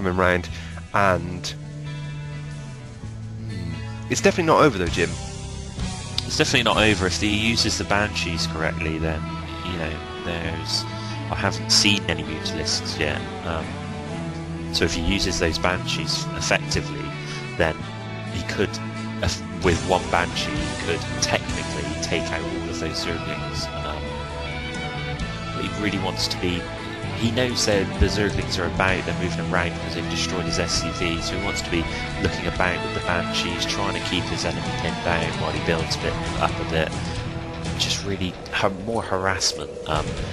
coming round, and it's definitely not over though, Jim. It's definitely not over. If he uses the Banshees correctly, then, you know, I haven't seen any Mutalisks yet. So if he uses those Banshees effectively, then he could, with one Banshee, he could technically take out all of those Zerglings. But he really wants to be... He knows that the Zerglings are about, they're moving around because they've destroyed his SCV, so he wants to be looking about with the Banshees, trying to keep his enemy pinned down while he builds up a bit. Just really more harassment.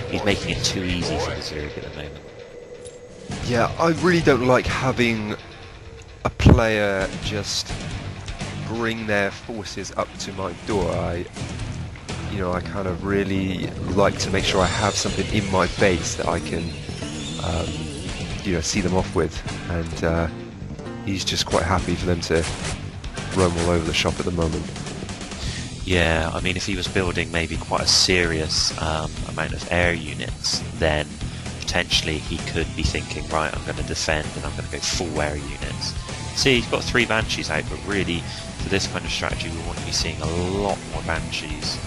He's making it too easy for the Zerg at the moment. Yeah, I really don't like having a player just bring their forces up to my door. I kind of really like to make sure I have something in my base that I can, see them off with, and he's just quite happy for them to roam all over the shop at the moment. Yeah, I mean, if he was building maybe quite a serious amount of air units, then potentially he could be thinking, right, I'm going to defend and I'm going to go full air units. See, he's got 3 Banshees out, but really, for this kind of strategy, we want to be seeing a lot more Banshees.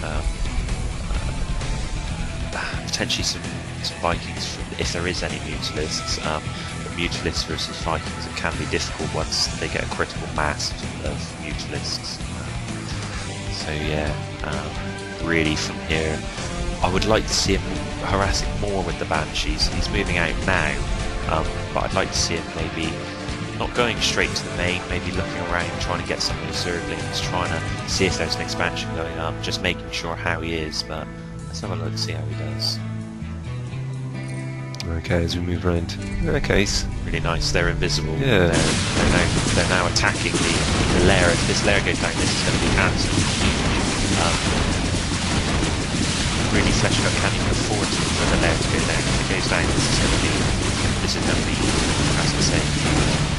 Potentially some Vikings, if there is any Mutalisks. But Mutalisks versus Vikings, it can be difficult once they get a critical mass of Mutalisks. So yeah, really from here, I would like to see him harassing more with the Banshees. He's moving out now, but I'd like to see him maybe not going straight to the main, maybe looking around, trying to get some of the Zerglings, trying to see if there's an expansion going up, just making sure how he is, but let's have a look and see how he does. Okay, as we move around. Okay. Really nice, they're invisible. Yeah. They're now attacking the lair. If this lair goes down, this is going to be absolutely huge. Really, Fleshcut can't even afford for the lair to go down. If it goes down, this is going to be, as I say.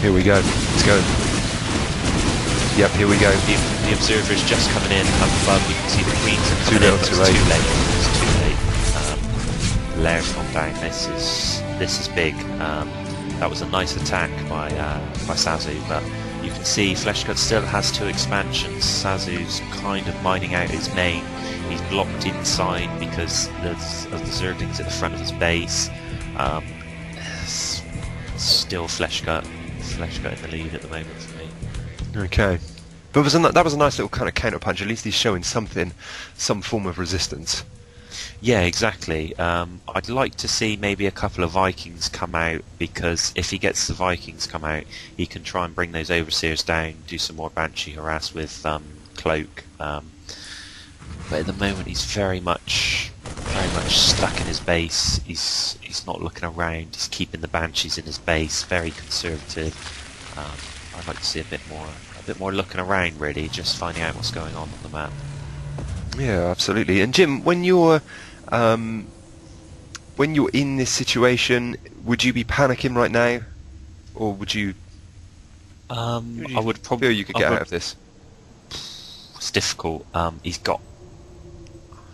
Here we go. It's going. Yep, here we go. The observer's just coming in up above. You can see the queens are coming too in, but too it's late. too late. It's too late. The lair's gone down. This is big. That was a nice attack by Sazu, but you can see Fleshcut still has 2 expansions. Sazu's kind of mining out his main. He's blocked inside because of the Zerglings at the front of his base. Still Fleshcut in the lead at the moment for me. Okay. But that was a nice little kind of counter punch. At least he's showing something, some form of resistance. Yeah, exactly. I'd like to see maybe a couple of Vikings come out, because if he gets the Vikings come out, he can try and bring those Overseers down, do some more Banshee harass with Cloak. But at the moment he's very much stuck in his base. He's not looking around. He's keeping the Banshees in his base. Very conservative. I'd like to see a bit more looking around, really, just finding out what's going on the map. Yeah, absolutely. And Jim, when you're in this situation, would you be panicking right now, or would you? I would probably. Feel you could get out of this. It's difficult. He's got.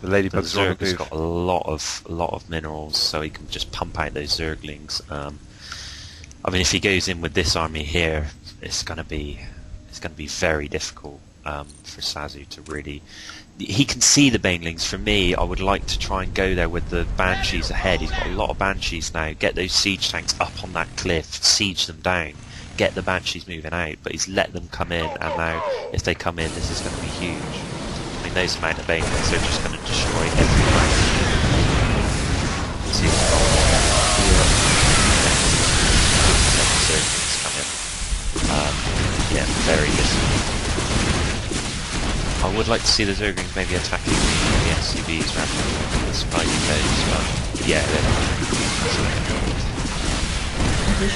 The Ladybug's on the Zerg's move. got a lot of minerals, so he can just pump out those Zerglings. I mean, if he goes in with this army here, it's going to be very difficult for Sazu to really. He can see the Banelings. For me, I would like to try and go there with the Banshees ahead. He's got a lot of Banshees now. Get those siege tanks up on that cliff, siege them down, get the Banshees moving out. But he's let them come in, and now if they come in, this is going to be huge. I mean, those amount of Banelings, they're just going to destroy everything. See what's yeah, very difficult. I would like to see the Zerglings maybe attacking the SCVs rather than the spiky phase, but yeah,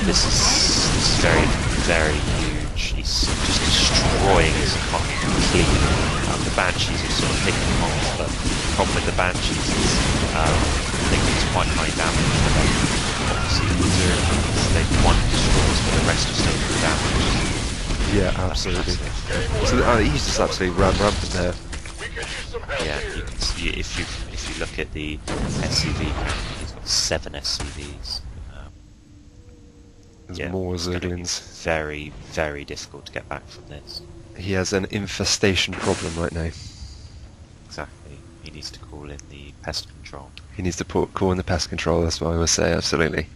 this is very, very huge. He's just destroying his fucking fleet. The Banshees are sort of picking them off, but the problem with the Banshees is they can do quite high damage, but then obviously the Zerglings, they one destroys, but the rest are still doing damage. Yeah, absolutely. So he's just absolutely rampant there. Yeah, you can see if you look at the SCV count, he's got 7 SCVs. There's Yeah, more it's gonna be Zerglings. very, very difficult to get back from this. He has an infestation problem right now. Exactly. He needs to call in the pest control. He needs to call in the pest control, that's what I would say, absolutely.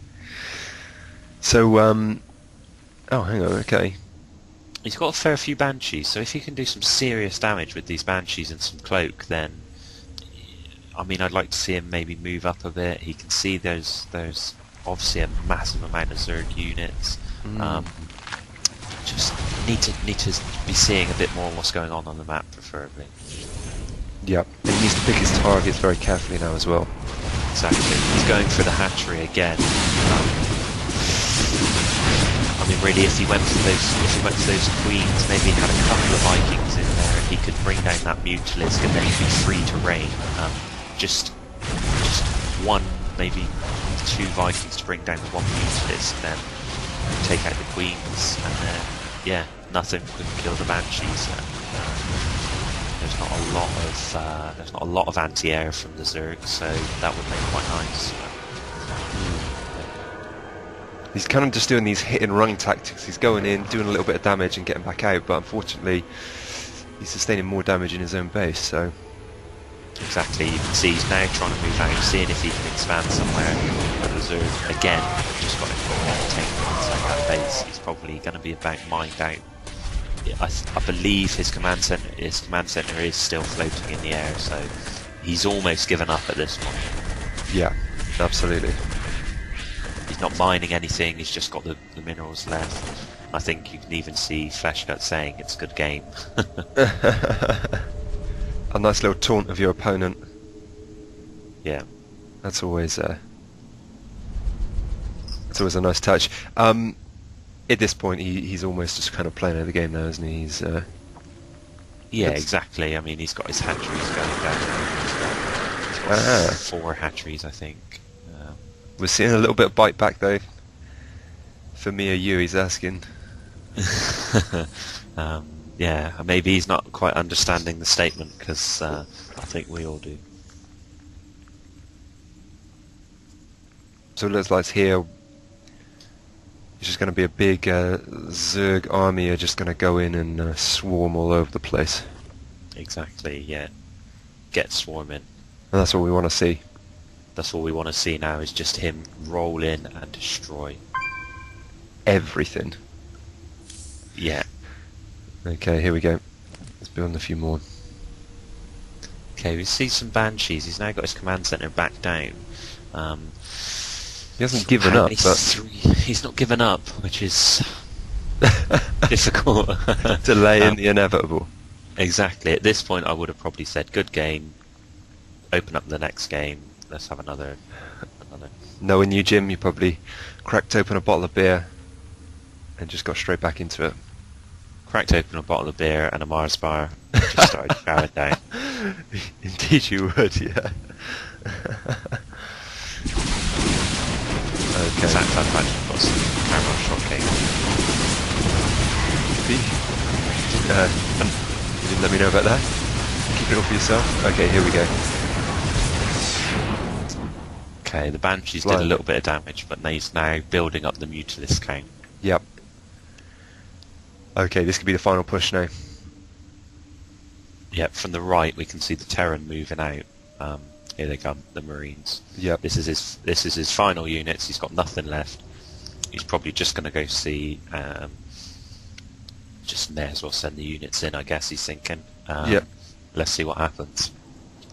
So, oh, hang on, okay. He's got a fair few banshees, so if he can do some serious damage with these banshees and some cloak, then I mean, I'd like to see him maybe move up a bit. He can see there's obviously a massive amount of Zerg units. Just need to be seeing a bit more what's going on the map, preferably. Yep, and he needs to pick his targets very carefully now as well. Exactly. He's going for the hatchery again. I mean, really, if he went for those queens, maybe had a couple of Vikings in there, he could bring down that Mutalisk, and then he'd be free to reign. Just one, maybe 2 Vikings to bring down the one Mutalisk, and then take out the queens, and then yeah, nothing could kill the banshees. And, there's not a lot of anti-air from the Zerg, so that would make it quite nice. He's kind of just doing these hit and run tactics. He's going in, doing a little bit of damage and getting back out, but unfortunately he's sustaining more damage in his own base, so... Exactly, you can see he's now trying to move out, seeing if he can expand somewhere. But the Zerg, again, just got to contain inside that base. He's probably going to be about mined out. I believe his command center is still floating in the air, so he's almost given up at this point. Yeah, absolutely. He's not mining anything, he's just got the minerals left. I think you can even see Fleshcut saying it's a good game. A nice little taunt of your opponent. Yeah. That's always a nice touch. At this point, he's almost just kind of playing out the game now, isn't he? Yeah, exactly. I mean, he's got his hatcheries going down. He's got 4 hatcheries, I think. We're seeing a little bit of bite back, though. For me or you, he's asking. Yeah, maybe he's not quite understanding the statement, because I think we all do. So it looks like here it's just going to be a big Zerg army are just going to go in and swarm all over the place. Exactly, yeah. Get swarming. And that's all we want to see. That's all we want to see now, is just him roll in and destroy everything. Yeah. Okay, here we go. Let's build a few more. Okay, we see some banshees. He's now got his command center back down. He hasn't given up, but... He's not given up, which is difficult. Delaying the inevitable. Exactly. At this point, I would have probably said, good game, open up the next game, let's have another. Knowing you, Jim, you probably cracked open a bottle of beer and just got straight back into it. Cracked open a bottle of beer and a Mars bar, and just started chowing down. Indeed you would, yeah. Okay. In fact, I've actually got some caramel shortcake. You didn't let me know about that? Keep it all for yourself? Okay, here we go. Okay, the Banshees did a little bit of damage, but he's now building up the Mutalisk count. Yep. Okay, this could be the final push now. Yep, from the right we can see the Terran moving out. Here they come, the Marines. Yep. This is his final units. He's got nothing left. He's probably just going to go see. Just may as well send the units in, I guess he's thinking. Yep. Let's see what happens.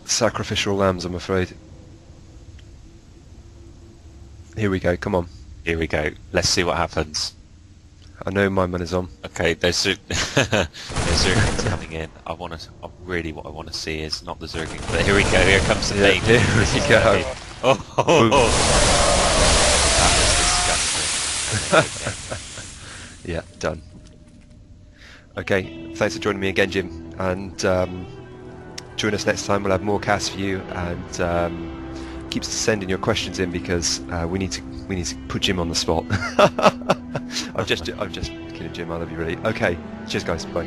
Sacrificial lambs, I'm afraid. Here we go. Come on. Here we go. Let's see what happens. I know my money's on. Okay, there's Zerglings coming in. Really what I want to see is not the Zergling, but here we go. Here comes the thing. Here we go. Oh. That was disgusting. Yeah, done. Okay, thanks for joining me again, Jim. And join us next time. We'll have more casts for you, and keep sending your questions in because we need to put Jim on the spot. I'm just kidding, Jim. I love you really. Okay, cheers, guys. Bye.